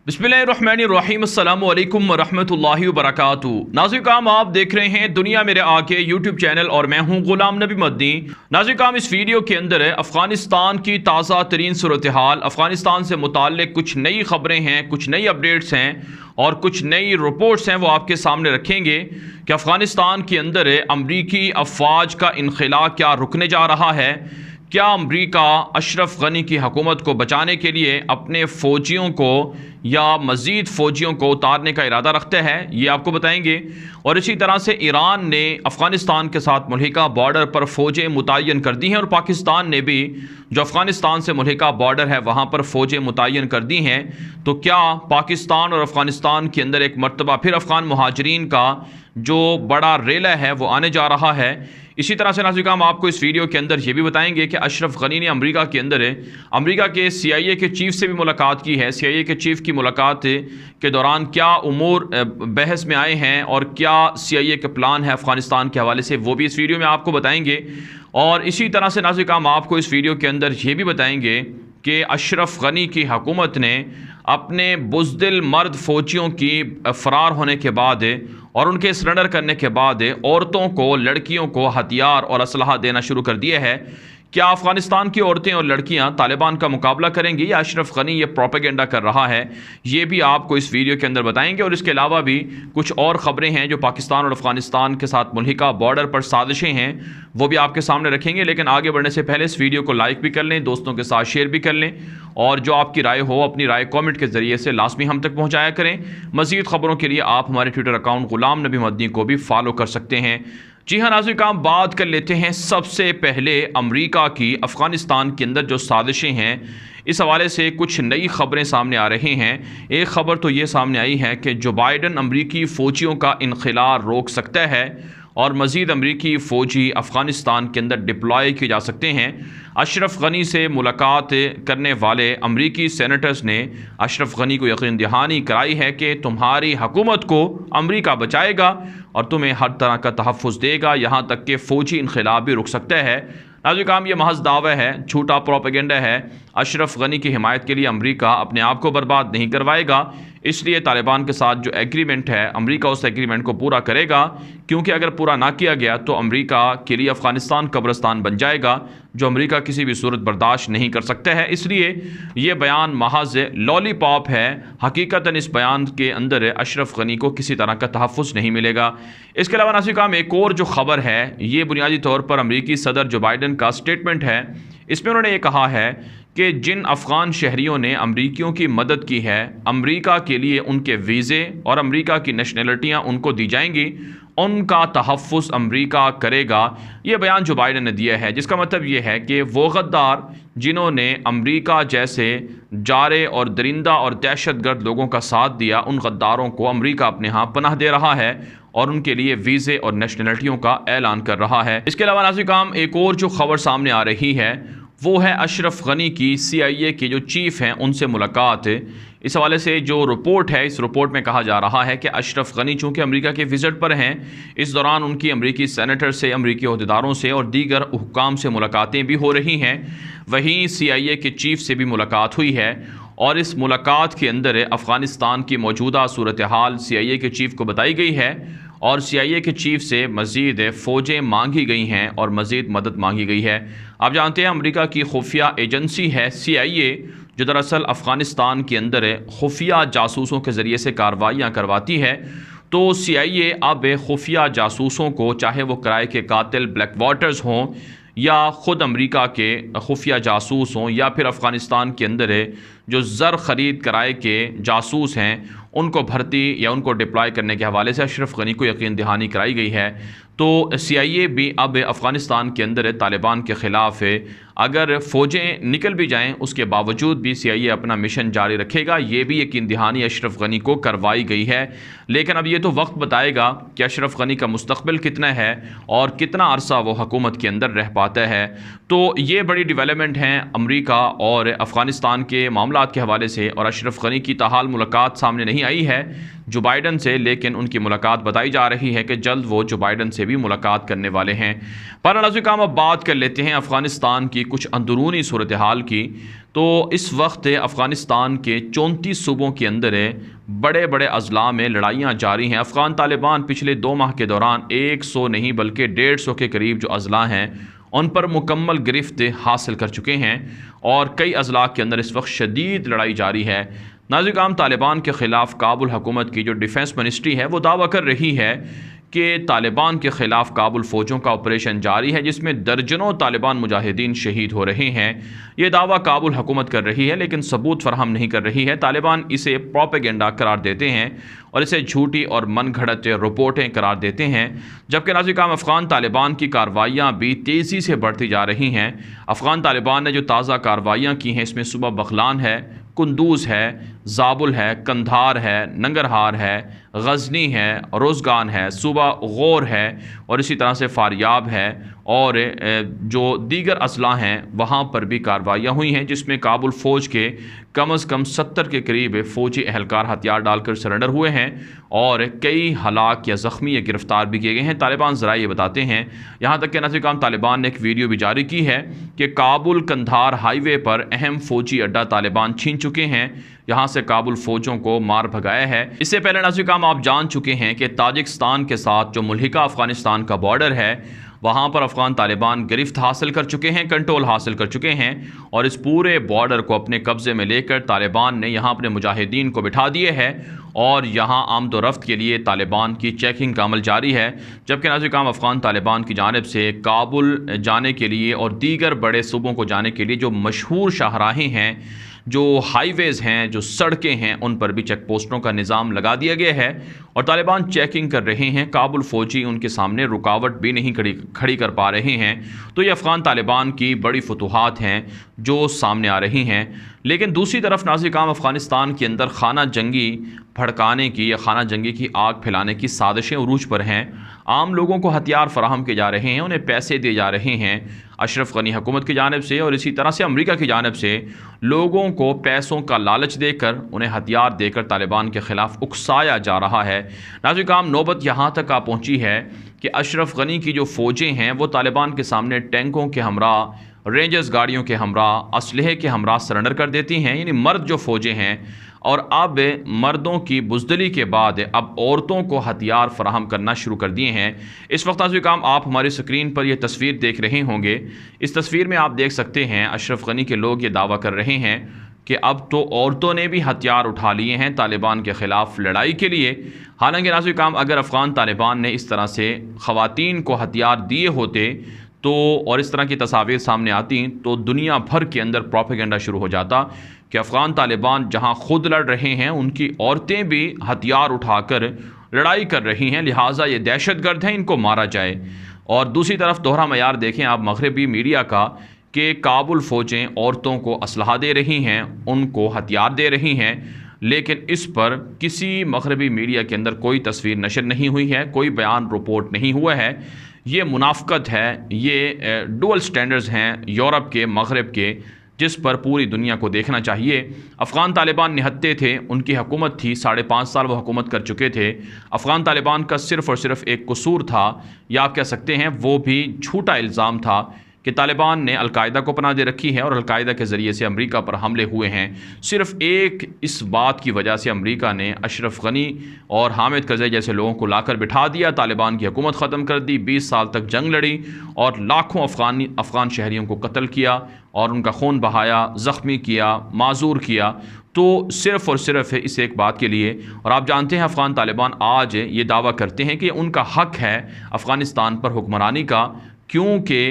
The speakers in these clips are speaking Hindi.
बिस्मिल्लाहिर्रहमानिर्रहीम अस्सलामु अलैकुम वरहमतुल्लाहि वबरकातुहू। नाज़रीन काम आप देख रहे हैं दुनिया मेरे आके यूट्यूब चैनल और मैं हूं गुलाम नबी मदनी। नाज़रीन काम इस वीडियो के अंदर अफ़गानिस्तान की ताज़ा तरीन सूरत हाल, अफ़गानिस्तान से मुताल्लिक़ कुछ नई ख़बरें हैं, कुछ नई अपडेट्स हैं और कुछ नई रिपोर्ट्स हैं, वो आपके सामने रखेंगे कि अफ़गानिस्तान के अंदर अमरीकी अफ़वाज का इनख़ला क्या रुकने जा रहा है। क्या अमरीका अशरफ गनी की हुकूमत को बचाने के लिए अपने फ़ौजियों को या मज़ीद फ़ौजियों को उतारने का इरादा रखते हैं, ये आपको बताएंगे। और इसी तरह से ईरान ने अफ़गानिस्तान के साथ मुल्हिका बॉर्डर पर फ़ौजें मुतय्यन कर दी हैं और पाकिस्तान ने भी जो अफ़गानिस्तान से मुल्हिका बॉर्डर है वहाँ पर फ़ौजें मुतय्यन कर दी हैं। तो क्या पाकिस्तान और अफ़गानिस्तान के अंदर एक मरतबा फिर अफ़गान मुहाजिरीन का जो बड़ा रेला है वो आने जा रहा है। इसी तरह से नाज़रीन हम आपको इस वीडियो के अंदर ये भी बताएंगे कि अशरफ गनी ने अमेरिका के अंदर अमेरिका के CIA के चीफ़ से भी मुलाकात की है। CIA के चीफ़ की मुलाकात के दौरान क्या उमूर बहस में आए हैं और क्या CIA के प्लान है अफ़गानिस्तान के हवाले से, वो भी इस वीडियो में आपको बताएंगे। और इसी तरह से नाज़रीन हम आपको इस वीडियो के अंदर ये भी बताएंगे कि अशरफ गनी की हुकूमत ने अपने बुज़दिल मर्द फ़ौजियों की फ़रार होने के बाद और उनके सरेंडर करने के बाद औरतों को, लड़कियों को हथियार और असलहा देना शुरू कर दिया है। क्या अफ़गानिस्तान की औरतें और लड़कियां तालिबान का मुकाबला करेंगी या अशरफ गनी ये प्रोपेगेंडा कर रहा है, ये भी आपको इस वीडियो के अंदर बताएंगे। और इसके अलावा भी कुछ और ख़बरें हैं जो पाकिस्तान और अफ़गानिस्तान के साथ मुल्हिका बॉर्डर पर साजिशें हैं, वो भी आपके सामने रखेंगे। लेकिन आगे बढ़ने से पहले इस वीडियो को लाइक भी कर लें, दोस्तों के साथ शेयर भी कर लें और जो आपकी राय हो अपनी राय कॉमेंट के ज़रिए से लाजमी हम तक पहुँचाया करें। मज़ीद ख़बरों के लिए आप हमारे ट्विटर अकाउंट गुलाम नबी मदनी को भी फॉलो कर सकते हैं। जी हाँ नाज़रीन काम बात कर लेते हैं सबसे पहले अमेरिका की अफ़गानिस्तान के अंदर जो साजिशें हैं, इस हवाले से कुछ नई ख़बरें सामने आ रही हैं। एक ख़बर तो ये सामने आई है कि जो बाइडन अमरीकी फ़ौजियों का इनख़ला रोक सकता है और मज़ीद अमरीकी फ़ौजी अफ़गानिस्तान के अंदर डिप्लॉय किए जा सकते हैं। अशरफ गनी से मुलाकात करने वाले अमरीकी सेनेटर्स ने अशरफ गनी को यकीन दहानी कराई है कि तुम्हारी हुकूमत को अमरीका बचाएगा और तुम्हें हर तरह का तहफ़्फ़ुज़ देगा, यहाँ तक कि फ़ौजी इनख़ला भी रुक सकता है। नाज़रीन काम ये महज दावा है, झूठा प्रोपेगेंडा है। अशरफ गनी की हिमायत के लिए अमरीका अपने आप को बर्बाद नहीं करवाएगा, इसलिए तालिबान के साथ जो एग्रीमेंट है अमरीका उस एग्रीमेंट को पूरा करेगा, क्योंकि अगर पूरा ना किया गया तो अमरीका के लिए अफ़गानिस्तान कब्रिस्तान बन जाएगा, जो अमरीका किसी भी सूरत बर्दाश्त नहीं कर सकता है। इसलिए ये बयान महज लॉलीपॉप है, हकीकतन इस बयान के अंदर अशरफ गनी को किसी तरह का तहफ़्फ़ुज़ नहीं मिलेगा। इसके अलावा नाज़रीन काम एक और जो ख़बर है, ये बुनियादी तौर पर अमरीकी सदर जो बाइडन का स्टेटमेंट है, इसमें उन्होंने ये कहा है कि जिन अफ़गान शहरियों ने अमरीकियों की मदद की है, अमरीका के लिए उनके वीज़े और अमरीका की नेशनलिटियाँ उनको दी जाएंगी, उनका तहफ़्फ़ुज़ अमरीका करेगा। ये बयान जो बाइडन ने दिया है, जिसका मतलब ये है कि वो गद्दार जिन्होंने अमरीका जैसे जारे और दरिंदा और दहशतगर्द लोगों का साथ दिया, उन गद्दारों को अमरीका अपने यहाँ पनाह दे रहा है और उनके लिए वीज़े और नेशनलिटियों का ऐलान कर रहा है। इसके अलावा नाज़रीन काम एक और जो ख़बर सामने आ रही है वो है अशरफ गनी की CIA के जो चीफ़ हैं उनसे मुलाकात। इस हवाले से जो रिपोर्ट है, इस रिपोर्ट में कहा जा रहा है कि अशरफ गनी चूँकि अमेरिका के विज़िट पर हैं, इस दौरान उनकी अमरीकी सेनेटर से, अमरीकी अहदेदारों से और दीगर हुक्काम से मुलाकातें भी हो रही हैं। वहीं CIA के चीफ़ से भी मुलाकात हुई है और इस मुलाकात के अंदर अफ़गानिस्तान की मौजूदा सूरत हाल CIA के चीफ़ को बताई गई है और CIA के चीफ़ से मज़ीद फ़ौजें मांगी गई हैं और मज़ीद मदद मांगी गई है। आप जानते हैं अमेरिका की खुफिया एजेंसी है CIA, जो दरअसल अफ़गानिस्तान के अंदर खुफिया जासूसों के ज़रिए से कार्रवाइयाँ करवाती है। तो CIA अब खुफिया जासूसों को, चाहे वो किराए के कातिल ब्लैक वाटर्स हों या ख़ुद अमेरिका के खुफिया जासूस हों या फिर अफ़गानिस्तान के अंदर जो ज़र ख़रीद किराए के जासूस हैं, उनको भर्ती या उनको डिप्लॉय करने के हवाले से अशरफ गनी को यकीन दहानी कराई गई है। तो CIA भी अब अफ़गानिस्तान के अंदर तालिबान के ख़िलाफ़ अगर फ़ौजें निकल भी जाएं, उसके बावजूद भी CIA अपना मिशन जारी रखेगा। ये भी यकीन दहानी अशरफ गनी को करवाई गई है। लेकिन अब ये तो वक्त बताएगा कि अशरफ गनी का मुस्तक़बिल कितना है और कितना अरसा वो हुकूमत के अंदर रह पाता है। तो ये बड़ी डेवलपमेंट हैं अमरीका और अफ़गानिस्तान के मामले मामला के हवाले से, और अशरफ गनी की ताहाल मुलाकात सामने नहीं आई है जो बाइडन से, लेकिन उनकी मुलाकात बताई जा रही है कि जल्द वो जो बाइडन से भी मुलाकात करने वाले हैं। पर नाज़रीन काम अब बात कर लेते हैं अफ़गानिस्तान की कुछ अंदरूनी सूरत हाल की। तो इस वक्त अफ़गानिस्तान के 34 सूबों के अंदर बड़े बड़े अजला में लड़ाइयाँ जारी हैं। अफ़गान तालिबान पिछले 2 माह के दौरान 100 नहीं बल्कि 150 के करीब जो अजला हैं उन पर मुकम्मल गिरफ्त हासिल कर चुके हैं, और कई अजला के अंदर इस वक्त शदीद लड़ाई जारी है। नाज़रीन काम तालिबान के ख़िलाफ़ काबुल हुकूमत की जो डिफेंस मिनिस्ट्री है वो दावा कर रही है कि तालिबान के ख़िलाफ़ काबुल फ़ौजों का ऑपरेशन जारी है जिसमें दर्जनों तालिबान मुजाहिदीन शहीद हो रहे हैं। ये दावा काबुल हुकूमत कर रही है लेकिन सबूत फराहम नहीं कर रही है। तालिबान इसे प्रोपेगेंडा करार देते हैं और इसे झूठी और मन घड़त रिपोर्टें करार देते हैं। जबकि नाज़रीन काम अफ़गान तालिबान की कार्रवाइयाँ भी तेज़ी से बढ़ती जा रही हैं। अफ़गान तालिबान ने जो ताज़ा कार्रवाइयाँ की हैं इसमें सुबह बगलान है, कुंदूज़ है, ज़ाबुल है, कंधार है, नंगरहार है, गज़नी है, रोज़गान है, सूबा गौर है और इसी तरह से फ़ारियाब है, और जो दीगर अजला हैं वहाँ पर भी कार्रवाइयाँ हुई हैं जिसमें काबुल फ़ौज के कम अज़ कम 70 के करीब फ़ौजी एहलकार हथियार डालकर सरेंडर हुए हैं और कई हलाक या ज़ख्मी या गिरफ़्तार भी किए गए हैं। तालिबान ज़रा ये बताते हैं, यहाँ तक कि नाज़रीन काम तालिबान ने एक वीडियो भी जारी की है कि काबुल कंधार हाईवे पर अहम फ़ौजी अड्डा तालिबान छीन चुके हैं, यहाँ से काबुल फ़ौजों को मार भगाया है। इससे पहले नाज़रीन काम आप जान चुके हैं कि ताजिकिस्तान के साथ जो मुल्हिका अफ़गानिस्तान का बॉर्डर है वहाँ पर अफ़गान तालिबान गिरफ्त हासिल कर चुके हैं, कंट्रोल हासिल कर चुके हैं, और इस पूरे बॉर्डर को अपने कब्ज़े में लेकर तालिबान ने यहाँ अपने मुजाहिदीन को बिठा दिए है और यहाँ आमदोरफ्त के लिए तालिबान की चेकिंग का अमल जारी है। जबकि नाज़रीन काम अफ़गान तालिबान की जानिब से काबुल जाने के लिए और दीगर बड़े सूबों को जाने के लिए जो मशहूर शाहराहें हैं, जो हाईवेज़ हैं, जो सड़कें हैं, उन पर भी चेक पोस्टों का निज़ाम लगा दिया गया है और तालिबान चेकिंग कर रहे हैं। काबुल फ़ौजी उनके सामने रुकावट भी नहीं खड़ी कर पा रहे हैं। तो ये अफ़गान तालिबान की बड़ी फतूहात हैं जो सामने आ रही हैं। लेकिन दूसरी तरफ नाज़रीन काम अफ़गानिस्तान के अंदर खाना जंगी भड़काने की या खाना जंगी की आग फैलाने की साजिशें उरूज पर हैं। आम लोगों को हथियार फराहम किए जा रहे हैं, उन्हें पैसे दिए जा रहे हैं अशरफ गनी हुकूमत की जानिब से, और इसी तरह से अमेरिका की जानिब से लोगों को पैसों का लालच देकर उन्हें हथियार देकर तालिबान के ख़िलाफ़ उकसाया जा रहा है। नाज़रीन काम नौबत यहाँ तक आ पहुँची है कि अशरफ गनी की जो फ़ौजें हैं वो तालिबान के सामने टैंकों के हमरा, रेंजर्स गाड़ियों के हमरा, असलहे के हमरा सरेंडर कर देती हैं, यानी मर्द जो फ़ौजें हैं। और अब मर्दों की बुज़दिली के बाद अब औरतों को हथियार फराहम करना शुरू कर दिए हैं। इस वक्त नाज़रीन काम आप हमारी स्क्रीन पर यह तस्वीर देख रहे होंगे। इस तस्वीर में आप देख सकते हैं अशरफ गनी के लोग ये दावा कर रहे हैं कि अब तो औरतों ने भी हथियार उठा लिए हैं तालिबान के ख़िलाफ़ लड़ाई के लिए। हालांकि नाज़रीन काम अगर अफ़गान तालिबान ने इस तरह से ख़वातीन को हथियार दिए होते तो और इस तरह की तस्वीर सामने आती तो दुनिया भर के अंदर प्रोपेगेंडा शुरू हो जाता कि अफ़गान तालिबान जहां खुद लड़ रहे हैं उनकी औरतें भी हथियार उठाकर लड़ाई कर रही हैं, लिहाजा ये दहशतगर्द हैं, इनको मारा जाए। और दूसरी तरफ दोहरा मयार देखें आप मगरबी मीडिया का कि काबुल फ़ौजें औरतों को असलहा दे रही हैं, उनको हथियार दे रही हैं, लेकिन इस पर किसी मगरबी मीडिया के अंदर कोई तस्वीर नशर नहीं हुई है, कोई बयान रिपोर्ट नहीं हुआ है। ये मुनाफ़क़त है, ये डुअल स्टैंडर्ड्स हैं यूरोप के, मगरब के, जिस पर पूरी दुनिया को देखना चाहिए। अफ़गान तालिबान निहत्ते थे, उनकी हुकूमत थी, 5.5 साल वो हुकूमत कर चुके थे। अफ़गान तालिबान का सिर्फ़ और सिर्फ एक कसूर था, या आप कह सकते हैं वो भी झूठा इल्ज़ाम था कि तालिबान ने अलकायदा को पनाह दे रखी है और अलकायदा के ज़रिए से अमेरिका पर हमले हुए हैं। सिर्फ़ एक इस बात की वजह से अमेरिका ने अशरफ गनी और हामिद करज़ई जैसे लोगों को लाकर बिठा दिया, तालिबान की हुकूमत ख़त्म कर दी, 20 साल तक जंग लड़ी और लाखों अफ़गान शहरियों को कत्ल किया और उनका खून बहाया, ज़ख्मी किया, माजूर किया। तो सिर्फ़ और सिर्फ इस एक बात के लिए। और आप जानते हैं अफ़गान तालिबान आज ये दावा करते हैं कि उनका हक़ है अफ़गानिस्तान पर हुक्मरानी का, क्योंकि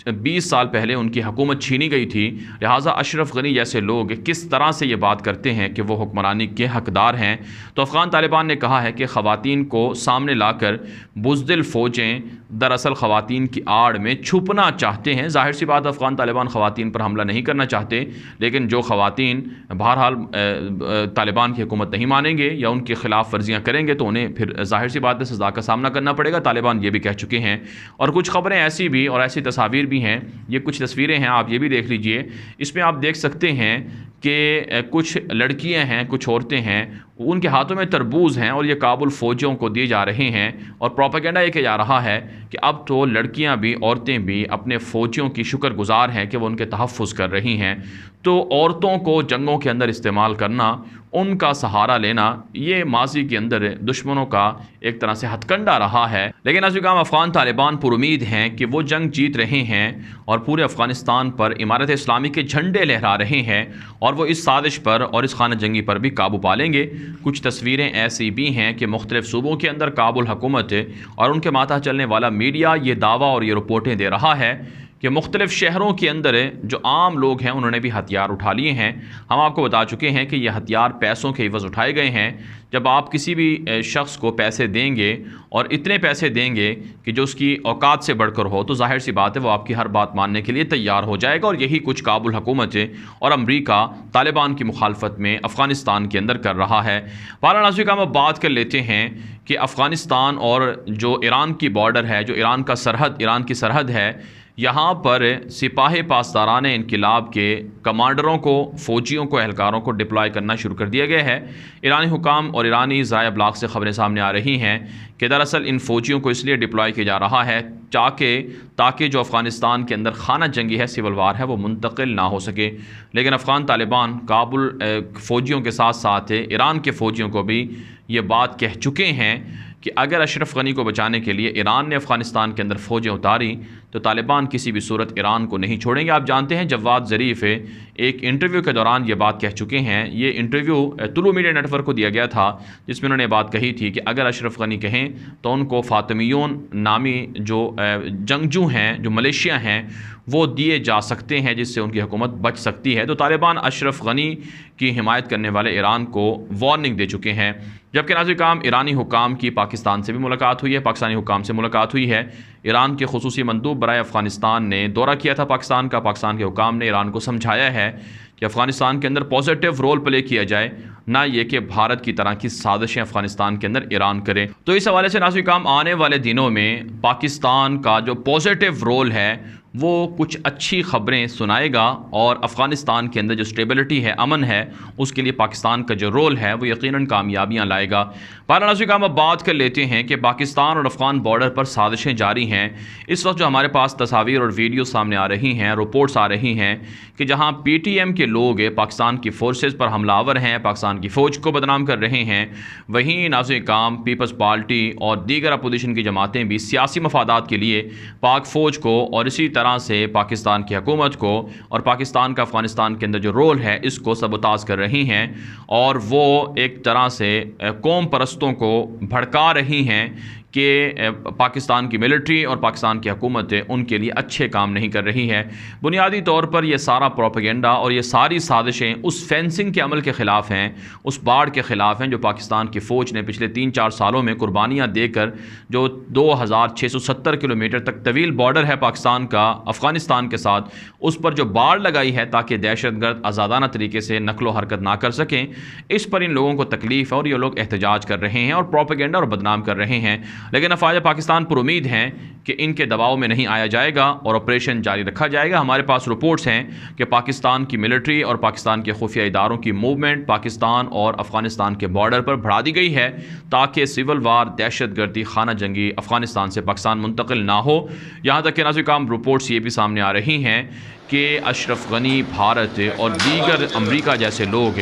20 साल पहले उनकी हुकूमत छीनी गई थी। लिहाजा अशरफ गनी जैसे लोग किस तरह से ये बात करते हैं कि वो हुक्मरानी के हकदार हैं। तो अफ़गान तालिबान ने कहा है कि ख़वातीन को सामने लाकर बुज़दिल फ़ौजें दरअसल ख़वातीन की आड़ में छुपना चाहते हैं। ज़ाहिर सी बात अफ़गान तालिबान ख़वातीन पर हमला नहीं करना चाहते, लेकिन जो ख़वातीन बहरहाल तालिबान की हुकूमत नहीं मानेंगे या उनकी ख़िलाफ़ वर्जियाँ करेंगे तो उन्हें फिर ज़ाहिर सी बात है सज़ा का सामना करना पड़ेगा। तालिबान ये भी कह चुके हैं। और कुछ ख़बरें ऐसी भी और ऐसी तस्वीर भी भी हैं। ये कुछ तस्वीरें हैं, आप ये भी देख लीजिए। इसमें आप देख सकते हैं कि कुछ लड़कियां हैं, कुछ औरतें हैं, उनके हाथों में तरबूज हैं और ये काबुल फ़ौजियों को दिए जा रहे हैं। और प्रोपेगेंडा ये किया जा रहा है कि अब तो लड़कियां भी, औरतें भी अपने फ़ौजियों की शुक्रगुजार हैं कि वो उनके तहफ़्फ़ुज़ कर रही हैं। तो औरतों को जंगों के अंदर इस्तेमाल करना, उनका सहारा लेना, ये माजी के अंदर दुश्मनों का एक तरह से हथकंडा रहा है। लेकिन नाज़रीन, अफ़गान तालिबान पुरुमीद हैं कि वो जंग जीत रहे हैं और पूरे अफ़गानिस्तान पर इमारत इस्लामी के झंडे लहरा रहे हैं और वो इस साजिश पर और इस खाना जंगी पर भी काबू पा लेंगे। कुछ तस्वीरें ऐसी भी हैं कि मुख्तलिफ सूबों के अंदर काबुल हुकूमत और उनके माथा चलने वाला मीडिया ये दावा और ये रिपोर्टें दे रहा है कि मुख्तलिफ शहरों के अंदर जो आम लोग हैं उन्होंने भी हथियार उठा लिए हैं। हम आपको बता चुके हैं कि ये हथियार पैसों के एवज़ उठाए गए हैं। जब आप किसी भी शख्स को पैसे देंगे और इतने पैसे देंगे कि जो उसकी औकात से बढ़कर हो, तो जाहिर सी बात है वो आपकी हर बात मानने के लिए तैयार हो जाएगा। और यही कुछ काबुल हुकूमत और अमरीका तालिबान की मुखालफत में अफ़गानिस्तान के अंदर कर रहा है। नाज़रीन, हम अब बात कर लेते हैं कि अफ़गानिस्तान और जो ईरान की बॉर्डर है, जो ईरान की सरहद है, यहाँ पर सिपाही पासदारान इनकलाब के कमांडरों को, फ़ौजियों को, एहलकारों को डिप्लॉय करना शुरू कर दिया गया है। ईरानी हुकाम और ईरानी ज़राए अबलाग से ख़बरें सामने आ रही हैं कि दरअसल इन फ़ौजियों को इसलिए डिप्लॉय किया जा रहा है ताकि जो अफ़गानिस्तान के अंदर खाना जंगी है, सिविल वार है, वो मुंतकिल ना हो सके। लेकिन अफ़गान तालिबान काबुल फ़ौजियों के साथ साथ ईरान के फ़ौजियों को भी ये बात कह चुके हैं कि अगर अशरफ गनी को बचाने के लिए ईरान ने अफ़गानिस्तान के अंदर फ़ौजें उतारी तो तालिबान किसी भी सूरत ईरान को नहीं छोड़ेंगे। आप जानते हैं जवाद ज़रीफ़ एक इंटरव्यू के दौरान ये बात कह चुके हैं। ये इंटरव्यू तुलु मीडिया नेटवर्क को दिया गया था, जिसमें उन्होंने बात कही थी कि अगर अशरफ गनी कहें तो उनको फ़ातिमियोन नामी जो जंगजू हैं, जो मलेशिया हैं, वो दिए जा सकते हैं, जिससे उनकी हुकूमत बच सकती है। तो तालिबान अशरफ गनी की हिमायत करने वाले ईरान को वार्निंग दे चुके हैं। जबकि नाज़रीन, ईरानी हुकाम की पाकिस्तान से भी मुलाकात हुई है, पाकिस्तानी हुकाम से मुलाकात हुई है। ईरान के खुसूसी मंदूब बराए अफ़गानिस्तान ने दौरा किया था पाकिस्तान का। पाकिस्तान के हुकाम ने ईरान को समझाया है कि अफ़गानिस्तान के अंदर पॉजिटिव रोल प्ले किया जाए, ना ये कि भारत की तरह की साजिशें अफ़गानिस्तान के अंदर ईरान करे। तो इस हवाले से नाज़रीन, आने वाले दिनों में पाकिस्तान का जो पॉजिटिव रोल है वो कुछ अच्छी ख़बरें सुनाएगा और अफ़गानिस्तान के अंदर जो स्टेबिलिटी है, अमन है, उसके लिए पाकिस्तान का जो रोल है वो यकीनन कामयाबियाँ लाएगा। नाज़रीन, हम अब बात कर लेते हैं कि पाकिस्तान और अफ़गान बॉर्डर पर साजिशें जारी हैं। इस वक्त जो हमारे पास तस्वीर और वीडियो सामने आ रही हैं, रिपोर्ट्स आ रही हैं कि जहाँ PTM के लोग पाकिस्तान की फ़ोर्सेस पर हमलावर हैं, पाकिस्तान की फ़ौज को बदनाम कर रहे हैं, वहीं नाज़रीन पीपल्स पार्टी और दीगर अपोजिशन की जमातें भी सियासी मफादात के लिए पाक फ़ौज को और इसी तरह से पाकिस्तान की हुकूमत को और पाकिस्तान का अफ़गानिस्तान के अंदर जो रोल है इसको सबूताज कर रही हैं और वो एक तरह से कौम परस्तों को भड़का रही हैं कि पाकिस्तान की मिलिट्री और पाकिस्तान की हुकूमत उनके लिए अच्छे काम नहीं कर रही है। बुनियादी तौर पर यह सारा प्रोपेगेंडा और ये सारी साजिशें उस फेंसिंग के अमल के ख़िलाफ़ हैं, उस बाढ़ के ख़िलाफ़ हैं जो पाकिस्तान की फ़ौज ने पिछले 3-4 सालों में कुर्बानियाँ देकर जो 2670 किलोमीटर तक तवील बॉर्डर है पाकिस्तान का अफ़गानिस्तान के साथ, उस पर जो बाढ़ लगाई है ताकि दहशतगर्द आज़ादाना तरीके से नकलो हरकत ना कर सकें। इस पर इन लोगों को तकलीफ़ है और ये लोग एहतजाज कर रहे हैं और प्रोपेगेंडा और बदनाम कर रहे हैं। लेकिन अफवाज पाकिस्तान पर उम्मीद हैं कि इनके दबाव में नहीं आया जाएगा और ऑपरेशन जारी रखा जाएगा। हमारे पास रिपोर्ट्स हैं कि पाकिस्तान की मिलिट्री और पाकिस्तान के खुफिया इदारों की मूवमेंट पाकिस्तान और अफगानिस्तान के बॉर्डर पर बढ़ा दी गई है ताकि सिविल वार, दहशतगर्दी, खाना जंगी अफगानिस्तान से पाकिस्तान मुंतकिल ना हो। यहाँ तक कि नाज़रीन रिपोर्ट्स ये भी सामने आ रही हैं कि अशरफ गनी, भारत और दीगर अमरीका जैसे लोग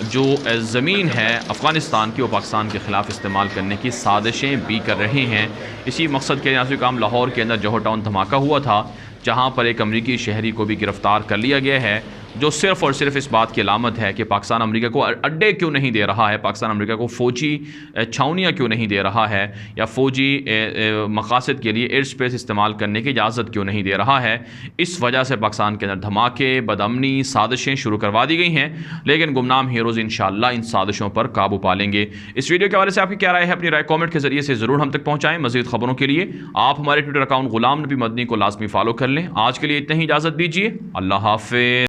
जो ज़मीन है अफ़गानिस्तान की वो पाकिस्तान के ख़िलाफ़ इस्तेमाल करने की साजिशें भी कर रहे हैं। इसी मकसद के नाज़रीन लाहौर के अंदर जोहर टाउन धमाका हुआ था जहाँ पर एक अमरीकी शहरी को भी गिरफ़्तार कर लिया गया है, जो सिर्फ़ और सिर्फ इस बात की अलामत है कि पाकिस्तान अमरीका को अड्डे क्यों नहीं दे रहा है, पाकिस्तान अमरीका को फ़ौजी छावनियाँ क्यों नहीं दे रहा है या फ़ौजी मकासद के लिए एयर स्पेस इस्तेमाल करने की इजाज़त क्यों नहीं दे रहा है। इस वजह से पाकिस्तान के अंदर धमाके, बदअमनी, साजिशें शुरू करवा दी गई हैं। लेकिन गुमनाम हीरोज़ इंशाअल्लाह इन साजिशों पर काबू पा लेंगे। इस वीडियो के हवाले से आपकी क्या राय है, अपनी राय कॉमेंट के ज़रिए से ज़रूर हम तक पहुँचाएँ। मज़ीद ख़बरों के लिए आप हमारे ट्विटर अकाउंट गुलाम नबी मदनी को लाजमी फॉलो कर लें। आज के लिए इतना ही, इजाज़त दीजिए। अल्लाह हाफ़िज़।